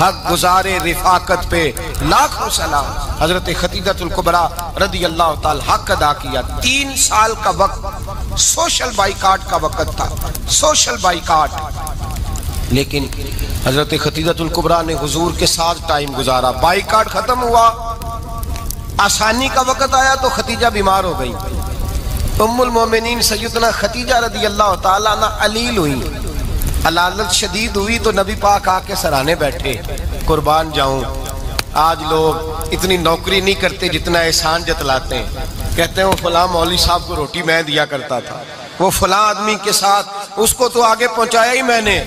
حق گزارے رفاقت پہ لاکھوں سلام۔ حضرت خدیجہ الکبریٰ رضی اللہ تعالی حق ادا کیا۔ 3 سال کا وقت سوشل بائیکاٹ کا وقت تھا، سوشل بائیکاٹ، لیکن حضرت خدیجہ الکبریٰ نے حضور کے ساتھ ٹائم گزارا۔ بائیکاٹ ختم ہوا، آسانی کا وقت آیا تو خدیجہ بیمار ہو گئی۔ ام المومنین سیدنا خدیجہ رضی اللہ تعالیٰ عنہ علیل ہوئی، علالت شدید ہوئی تو نبی پاک آ کے سرانے بیٹھے۔ قربان جاؤں، آج لوگ اتنی نوکری نہیں کرتے جتنا احسان جتلاتے ہیں۔ کہتے ہیں وہ فلاں مولوی صاحب کو روٹی میں دیا کرتا تھا، وہ فلاں آدمی کے ساتھ اس کو تو آگے پہنچایا ہی میں نے۔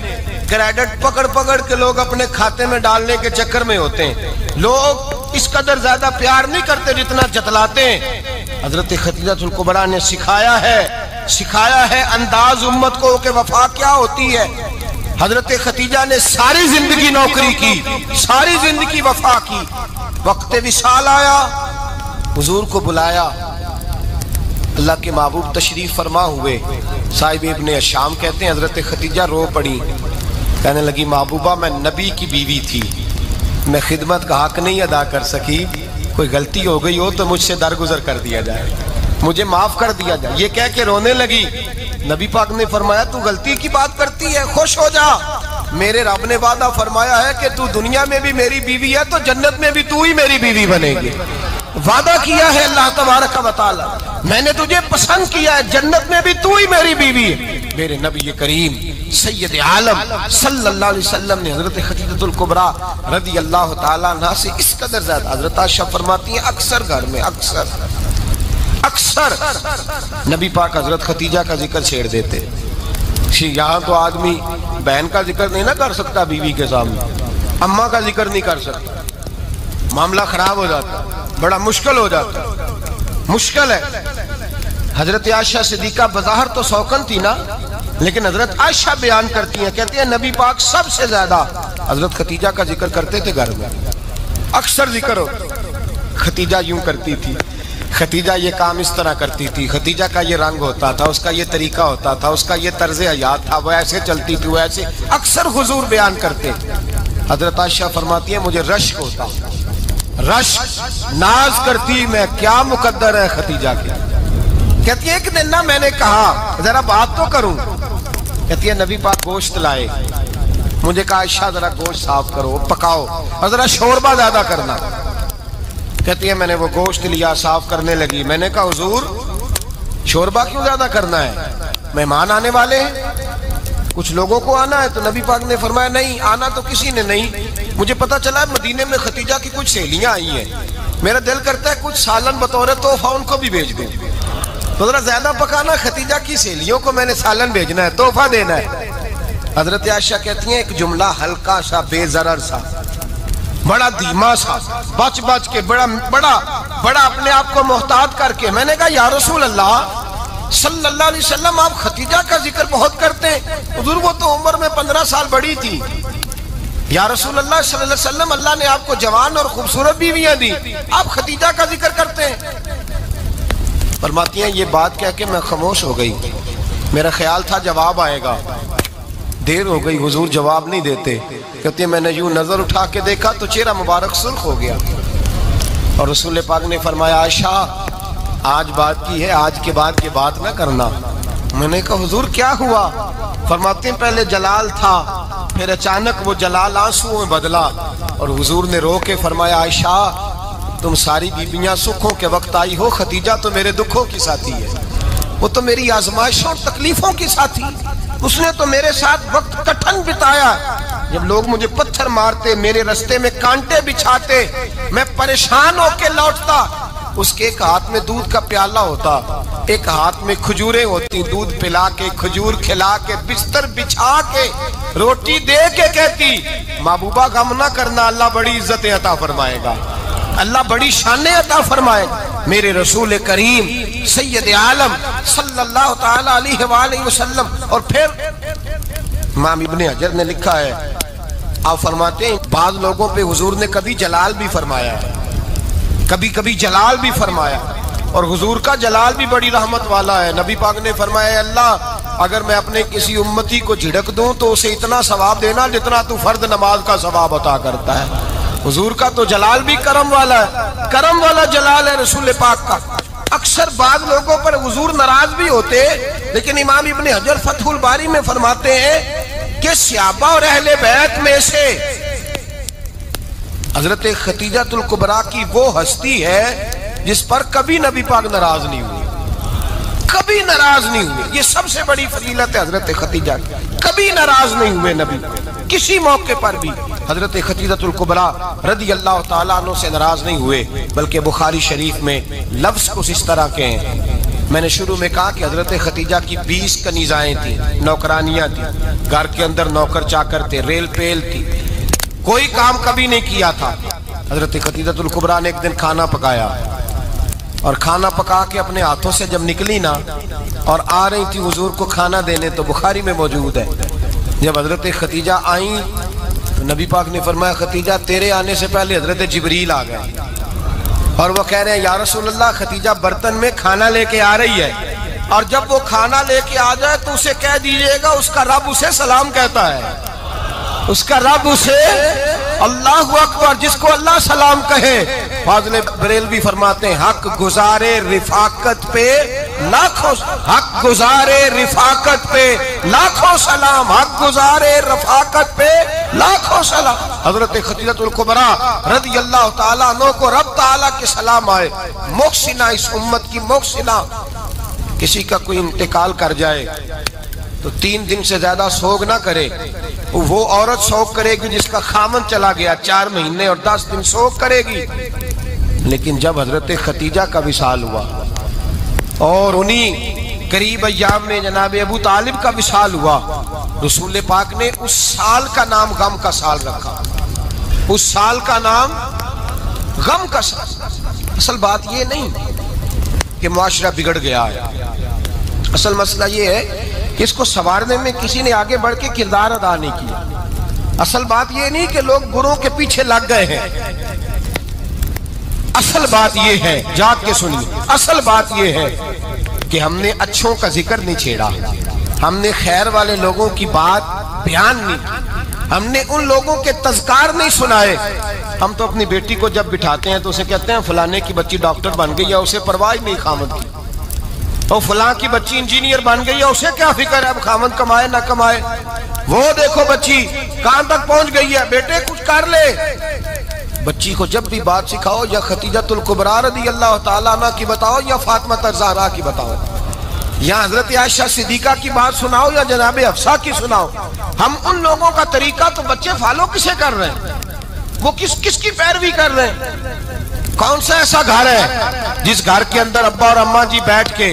کریڈٹ پکڑ پکڑ کے لوگ اپنے کھاتے میں ڈالنے کے چکر میں ہوتے ہیں۔ لوگ اس قدر زیادہ پیار نہیں کرتے جتنا جتلاتے ہیں۔ حضرت خدیجہ الکبریٰ نے سکھایا ہے انداز امت کو کہ وفا کیا ہوتی ہے۔ حضرت خدیجہ نے ساری زندگی نوکری کی، ساری زندگی وفا کی۔ وقت وصال آیا، حضور کو بلایا، اللہ کے محبوب تشریف فرما ہوئے۔ صاحب ابن الشام کہتے ہیں حضرت خدیجہ رو پڑی، کہنے لگی محبوبہ میں نبی کی بیوی تھی، میں خدمت کا حق نہیں ادا کر سکی، کوئی غلطی ہو گئی ہو تو مجھ سے درگزر کر دیا جائے، مجھے معاف کر دیا جائے۔ یہ کہہ کے رونے لگی۔ نبی پاک نے فرمایا تو غلطی کی بات کرتی ہے، خوش ہو جا، میرے رب نے وعدہ فرمایا ہے کہ تو دنیا میں بھی میری بیوی ہے تو جنت میں بھی تو ہی میری بیوی بنے گی۔ وعدہ کیا ہے اللہ تبارک و تعالی، میں نے تجھے پسند کیا ہے، جنت میں بھی تو ہی میری بیوی ہے۔ میرے نبی کریم سید عالم صلی اللہ علیہ وسلم نے حضرت خدیجہ الکبریٰ رضی اللہ تعالیٰ عنہ سے اس قدر زیادہ، حضرت عائشہ فرماتی ہیں اکثر گھر میں اکثر نبی پاک حضرت خدیجہ کا ذکر چھیڑ دیتے۔ یہاں تو آدمی بہن کا ذکر نہیں نہ کر سکتا بیوی کے سامنے، اماں کا ذکر نہیں کر سکتا، معاملہ خراب ہو جاتا، بڑا مشکل ہو جاتا، مشکل ہے۔ حضرت عائشہ صدیقہ بظاہر تو سوکن تھی نا، لیکن حضرت عائشہ بیان کرتی ہیں، کہتی ہیں نبی پاک سب سے زیادہ حضرت خدیجہ کا ذکر کرتے تھے گھر میں، اکثر ذکر ہو۔ خدیجہ یوں کرتی تھی، خدیجہ یہ کام اس طرح کرتی تھی، خدیجہ کا یہ رنگ ہوتا تھا، اس کا یہ طریقہ ہوتا تھا، اس کا یہ طرز حیات تھا، وہ ایسے چلتی تھی، وہ ایسے، اکثر حضور بیان کرتے۔ حضرت عائشہ فرماتی ہیں مجھے رشک ہوتا، رشک، ناز کرتی میں، کیا مقدر ہے خدیجہ کے۔ کہتی ہے ایک دن نا میں نے کہا ذرا بات تو کروں، کہتی ہے نبی پاک گوشت لائے، مجھے کہا عائشہ ذرا گوشت صاف کرو، پکاؤ اور ذرا شوربہ زیادہ کرنا۔ کہتی ہے میں نے وہ گوشت لیا، صاف کرنے لگی، میں نے کہا حضور شوربہ کیوں زیادہ کرنا ہے، مہمان آنے والے ہیں، کچھ لوگوں کو آنا ہے۔ تو نبی پاک نے فرمایا نہیں، آنا تو کسی نے نہیں، مجھے پتا چلا مدینے میں خدیجہ کی کچھ سہیلیاں آئی ہیں، میرا دل کرتا ہے کچھ سالن بطور تحفہ ان کو بھی بھیج دیں، تو ذرا زیادہ پکانا، خدیجہ کی سہیلیوں کو میں نے سالن بھیجنا ہے، تحفہ دینا ہے۔ حضرت عائشہ کہتی ہیں ایک جملہ ہلکا سا، بے ضرر سا، بڑا دھیما سا، بچ بچ کے، بڑا اپنے آپ کو محتاط کر کے، میں نے کہا یا رسول اللہ صلی اللہ علیہ وسلم آپ خدیجہ کا ذکر بہت کرتے ہیں، حضور وہ تو عمر میں 15 سال بڑی تھی، یا رسول اللہ صلی اللہ علیہ وسلم اللہ نے آپ کو جوان اور خوبصورت بیویاں دی، آپ خدیجہ کا ذکر کرتے ہیں۔ فرماتی ہیں یہ بات کہہ کے میں خاموش ہو گئی، میرا خیال تھا جواب آئے گا، دیر ہو گئی، حضور جواب نہیں دیتے۔ کہتے ہیں میں نے یوں نظر اٹھا کے دیکھا تو چہرہ مبارک سرخ ہو گیا، اور رسول پاک نے فرمایا عائشہ آج بات کی ہے، آج کے بعد کی بات نہ کرنا۔ میں نے کہا حضور کیا ہوا؟ فرماتے ہیں پہلے جلال تھا، پھر اچانک وہ جلال آنسو میں بدلا، اور حضور نے رو کے فرمایا عائشہ تم ساری بیویاں سکھوں کے وقت آئی ہو، خدیجہ تو میرے دکھوں کی ساتھی ہے، وہ تو میری آزمائشوں اور تکلیفوں کی ساتھی، اس نے تو میرے ساتھ وقت کٹھن بتایا، جب لوگ مجھے پتھر مارتے، میرے رستے میں کانٹے بچھاتے، میں پریشان ہو کے لوٹتا، اس کے ایک ہاتھ میں دودھ کا پیالہ ہوتا، ایک ہاتھ میں کھجوریں ہوتی، دودھ پلا کے، کھجور کھلا کے، بستر بچھا کے، روٹی دے کے کہتی محبوبہ غم نہ کرنا، اللہ بڑی عزتیں عطا فرمائے گا، اللہ بڑی شانیں عطا فرمائے گا۔ میرے رسول کریم سید عالم صلی اللہ تعالی علیہ وآلہ وسلم۔ اور پھر امام ابن حجر نے لکھا ہے، آپ فرماتے ہیں بعض لوگوں پہ حضور نے کبھی جلال بھی فرمایا ہے، کبھی کبھی جلال بھی فرمایا، اور حضور کا جلال بھی بڑی رحمت والا ہے۔ نبی پاک نے فرمایا اللہ اگر میں اپنے کسی امتی کو جھڑک دوں تو اسے اتنا ثواب دینا جتنا تو فرض نماز کا ثواب عطا کرتا ہے۔ حضور کا تو جلال بھی کرم والا ہے، کرم والا جلال ہے رسول پاک کا۔ اکثر بعض لوگوں پر حضور ناراض بھی ہوتے، لیکن امام ابن حجر فتح الباری میں فرماتے ہیں کہ صحابہ اور اہل بیت میں سے حضرت خدیجہ الکبریٰ کی وہ ہستی ہے جس پر کبھی نبی پاک ناراض نہیں ہوئے، کبھی ناراض نہیں ہوئے۔ یہ سب سے بڑی فضیلت ہے حضرت خدیجہ کی، کبھی ناراض نہیں ہوئے نبی، کسی موقع پر بھی حضرت خدیجہ الکبریٰ رضی اللہ تعالیٰ عنہ سے ناراض نہیں ہوئے، بلکہ بخاری شریف میں لفظ کچھ اس طرح کے ہیں۔ میں نے شروع میں کہا کہ حضرت خدیجہ کی 20 کنیزائیں تھیں، نوکرانیاں تھیں، گھر کے اندر نوکر چاکر تھے، ریل پیل تھی، کوئی کام کبھی نہیں کیا تھا۔ حضرت خدیجہ الکبریٰ نے ایک دن کھانا پکایا، اور کھانا پکا کے اپنے ہاتھوں سے جب نکلی نا اور آ رہی تھی حضور کو کھانا دینے، تو بخاری میں موجود ہے جب حضرت خدیجہ آئیں تو نبی پاک نے فرمایا خدیجہ تیرے آنے سے پہلے حضرت جبریل آ گئے، اور وہ کہہ رہے ہیں یا رسول اللہ خدیجہ برتن میں کھانا لے کے آ رہی ہے، اور جب وہ کھانا لے کے آ جائے تو اسے کہہ دیجئے گا اس کا رب اسے سلام کہتا ہے، اس کا رب اسے اللہ اکبر، جس کو اللہ سلام کہے۔ فاضل بریلوی فرماتے ہیں حق گزارے رفاقت پہ لاکھوں، حق گزارے رفاقت پہ لاکھوں سلام، حق گزارے رفاقت پہ لاکھوں سلام۔ حضرت خدیجہ الکبریٰ رضی اللہ تعالیٰ عنہ کو رب تعالیٰ کے سلام آئے، محسنہ، اس امت کی محسنہ۔ کسی کا کوئی انتقال کر جائے تو 3 دن سے زیادہ سوگ نہ کرے، وہ عورت سوگ کرے گی جس کا خامن چلا گیا، 4 مہینے اور 10 دن سوگ کرے گی۔ لیکن جب حضرت خدیجہ کا وصال ہوا اور انہی قریب ایام میں جناب ابو طالب کا وصال ہوا، رسول پاک نے اس سال کا نام غم کا سال رکھا، اس سال کا نام غم کا سال۔ اصل بات یہ نہیں کہ معاشرہ بگڑ گیا ہے، اصل مسئلہ یہ ہے کہ اس کو سنوارنے میں کسی نے آگے بڑھ کے کردار ادا نہیں کیا۔ اصل بات یہ نہیں کہ لوگ بروں کے پیچھے لگ گئے ہیں، اصل بات یہ ہے، جاگ کے سنیے، اصل بات یہ ہے کہ ہم نے اچھوں کا ذکر نہیں چھیڑا، ہم نے خیر والے لوگوں کی بات بیان نہیں کی، ہم نے ان لوگوں کے تذکار نہیں سنائے۔ ہم تو اپنی بیٹی کو جب بٹھاتے ہیں تو اسے کہتے ہیں فلانے کی بچی ڈاکٹر بن گئی ہے، اسے پرواہ نہیں خامد کی، اور فلاں کی بچی انجینئر بن گئی ہے، اسے کیا فکر ہے اب خامد کمائے نہ کمائے، وہ دیکھو بچی کہاں تک پہنچ گئی ہے، بیٹے کچھ کر لے۔ بچی کو جب بھی بات سکھاؤ یا خدیجہ الکبریٰ رضی اللہ تعالیٰ عنہ کی بتاؤ یا فاطمہ الزہرا کی بتاؤ، یا حضرت عائشہ صدیقہ کی بات سناؤ یا جناب حفصہ کی سناؤ۔ ہم ان لوگوں کا طریقہ تو بچے فالو کسے کر رہے ہیں، وہ کس کی پیروی کر رہے ہیں؟ کون سا ایسا گھر ہے جس گھر کے اندر ابا اور اماں جی بیٹھ کے،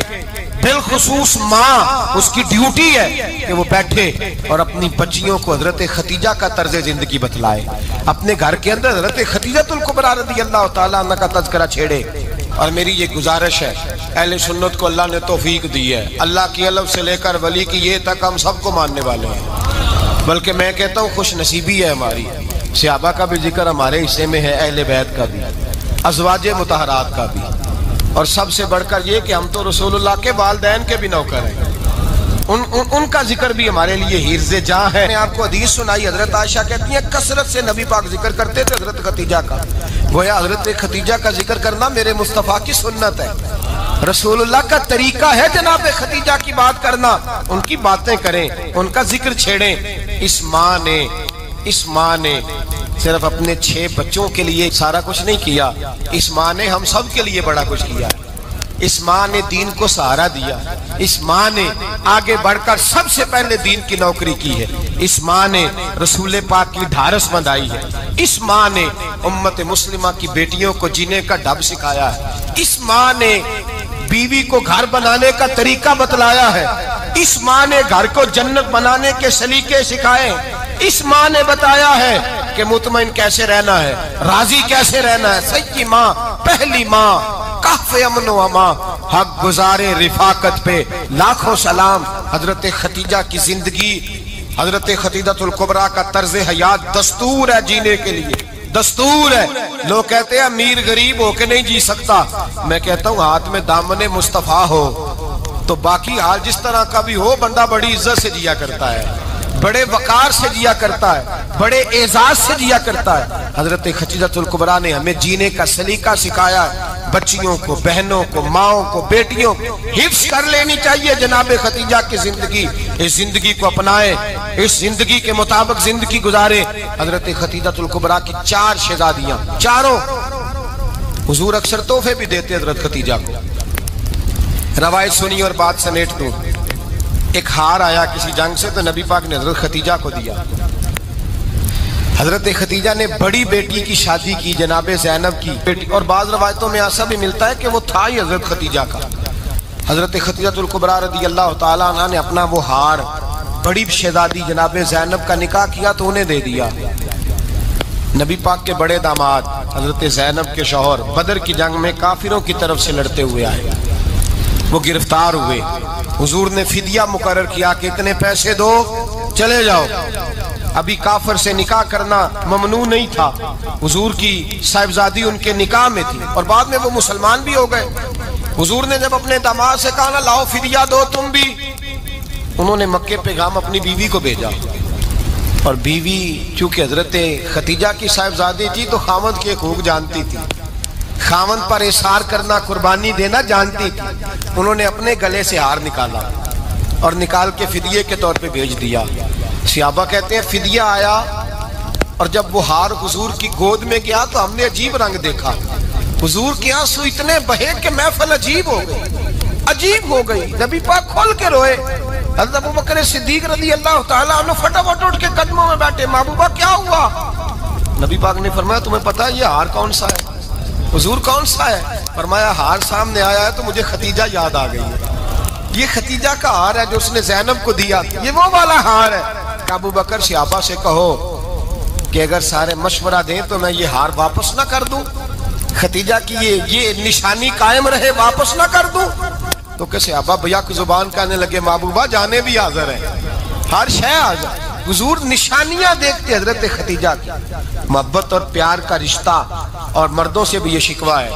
بالخصوص ماں اس کی ڈیوٹی ہے کہ وہ بیٹھے اور اپنی بچیوں کو حضرت خدیجہ کا طرز زندگی بتلائے، اپنے گھر کے اندر حضرت خدیجہ الکبریٰ رضی اللہ تعالیٰ عنہ کا تذکرہ چھیڑے۔ اور میری یہ گزارش ہے، اہل سنت کو اللہ نے توفیق دی ہے، اللہ کی علم سے لے کر ولی کی یہ تک ہم سب کو ماننے والے ہیں، بلکہ میں کہتا ہوں خوش نصیبی ہے ہماری، صحابہ کا بھی ذکر ہمارے حصے میں ہے، اہل بیت کا بھی، ازواج مطہرات کا بھی، اور سب سے بڑھ کر یہ کہ ہم تو رسول اللہ کے والدین کے بھی نوکر ہیں، ان کا ذکر بھی ہمارے لیے حرز جاں ہے۔ میں آپ کو حدیث سنائی، حضرت عائشہ کہتی ہیں کثرت سے نبی پاک ذکر کرتے تھے حضرت خدیجہ کا، گویا حضرت خدیجہ کا ذکر کرنا میرے مصطفیٰ کی سنت ہے، رسول اللہ کا طریقہ ہے جناب خدیجہ کی بات کرنا، ان کی باتیں کریں، ان کا ذکر چھیڑیں۔ اس ماں نے صرف اپنے 6 بچوں کے لیے سارا کچھ نہیں کیا، اس ماں نے ہم سب کے لیے بڑا کچھ کیا، اس ماں نے دین کو سہارا دیا، اس ماں نے آگے بڑھ کر سب سے پہلے دین کی نوکری کی ہے، اس ماں نے رسول پاک کی ڈھارس بندھائی ہے، اس ماں نے امت مسلمہ کی بیٹیوں کو جینے کا ڈھب سکھایا ہے، اس ماں نے بیوی کو گھر بنانے کا طریقہ بتلایا ہے، اس ماں نے گھر کو جنت بنانے کے سلیقے سکھائے، اس ماں نے بتایا ہے کہ مطمئن کیسے رہنا ہے، راضی کیسے رہنا ہے۔ سچی ماں، پہلی ماں، کہف امن و امان، حق گزارے رفاقت پہ لاکھوں سلام۔ حضرت خدیجہ کی زندگی، حضرت خدیجہ الکبریٰ کا طرز حیات دستور ہے جینے کے لیے، دستور ہے۔ لوگ کہتے ہیں امیر غریب ہو کے نہیں جی سکتا، میں کہتا ہوں ہاتھ میں دامن مصطفیٰ ہو تو باقی حال جس طرح کا بھی ہو، بندہ بڑی عزت سے جیا کرتا ہے، بڑے وقار سے جیا کرتا ہے، بڑے اعزاز سے جیا کرتا ہے۔ حضرت خدیجہ الکبریٰ نے ہمیں جینے کا سلیقہ سکھایا ہے۔ بچیوں کو، بہنوں کو، ماؤں کو، بیٹیوں کو حفظ کر لینی چاہیے جناب خدیجہ کی زندگی۔ اس زندگی کو اپنائے، اس زندگی کے مطابق زندگی گزارے۔ حضرت خدیجہ الکبریٰ کی 4 شہزادیاں، چاروں حضور اکثر تحفے بھی دیتے حضرت خدیجہ کو۔ روایت سنی اور بات سمیٹ دوں۔ ایک ہار آیا کسی جنگ سے تو نبی پاک نے حضرت خدیجہ کو دیا۔ حضرت خدیجہ نے بڑی بیٹی کی شادی کی، جناب زینب کی بیٹی، اور بعض روایتوں میں ایسا بھی ملتا ہے کہ وہ تھا ہی حضرت خدیجہ کا۔ حضرت خدیجہ الکبریٰ رضی اللہ تعالیٰ عنہ نے اپنا وہ ہار بڑی شہزادی جناب زینب کا نکاح کیا تو انہیں دے دیا۔ نبی پاک کے بڑے داماد حضرت زینب کے شوہر بدر کی جنگ میں کافروں کی طرف سے لڑتے ہوئے آئے، وہ گرفتار ہوئے۔ حضور نے فدیہ مقرر کیا کہ اتنے پیسے دو، چلے جاؤ۔ ابھی کافر سے نکاح کرنا ممنوع نہیں تھا، حضور کی صاحبزادی ان کے نکاح میں تھی، اور بعد میں وہ مسلمان بھی ہو گئے۔ حضور نے جب اپنے داماد سے کہا نا لاؤ فدیہ دو تم بھی، انہوں نے مکے پیغام اپنی بیوی کو بھیجا، اور بیوی چونکہ حضرت خدیجہ کی صاحبزادی تھی تو خاوند کے حقوق جانتی تھی، خاوند پر اثار کرنا، قربانی دینا جانتی تھی۔ انہوں نے اپنے گلے سے ہار نکالا اور نکال کے فدیے کے طور پہ بھیج دیا۔ صحابہ کہتے ہیں فدیہ آیا، اور جب وہ ہار حضور کی گود میں گیا تو ہم نے عجیب رنگ دیکھا۔ حضور کے آنسو اتنے بہے کہ محفل عجیب ہو گئی، عجیب ہو گئی۔ نبی پاک کھول کے روئے۔ حضرت ابوبکر صدیق رضی اللہ تعالیٰ عنہ فٹافٹ اٹھ کے قدموں میں بیٹھے، محبوبہ کیا ہوا؟ نبی پاک نے فرمایا تمہیں پتا ہے یہ ہار کون سا ہے؟ حضور کون سا ہے؟ فرمایا ہار سامنے آیا ہے تو مجھے خدیجہ یاد آ گئی ہے، یہ خدیجہ کا ہار ہے جو اس نے زینب کو دیا، یہ وہ والا ہار ہے۔ کہ ابو بکر صحابہ سے کہو کہ اگر سارے مشورہ دیں تو میں یہ ہار واپس نہ کر دوں، خدیجہ کی یہ نشانی قائم رہے، واپس نہ کر دوں؟ تو کہ صحابہ بھیا کی زبان کہنے لگے محبوبہ جانے بھی حاضر ہے، ہر شے حاضر۔ حضور نشانیاں دیکھتے حضرت خدیجہ کی، محبت اور پیار کا رشتہ، اور مردوں سے بھی یہ شکوہ ہے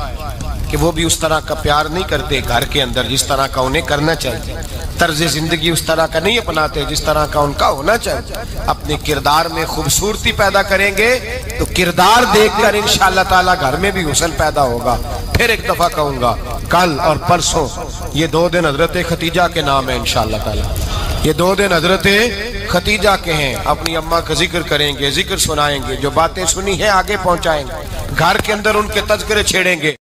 کہ وہ بھی اس طرح کا پیار نہیں کرتے گھر کے اندر جس طرح کا انہیں کرنا چاہیے، طرز زندگی اس طرح کا نہیں اپناتے جس طرح کا ان کا ہونا چاہیے۔ اپنے کردار میں خوبصورتی پیدا کریں گے تو کردار دیکھ کر انشاءاللہ تعالیٰ گھر میں بھی حسن پیدا ہوگا۔ پھر ایک دفعہ کہوں گا کل اور پرسوں یہ 2 دن حضرت خدیجہ کے نام ہے انشاءاللہ تعالیٰ، یہ 2 دن حضرت خدیجہ کے ہیں۔ اپنی اماں کا ذکر کریں گے، ذکر سنائیں گے، جو باتیں سنی ہیں آگے پہنچائیں گے، گھر کے اندر ان کے تذکرے چھیڑیں گے۔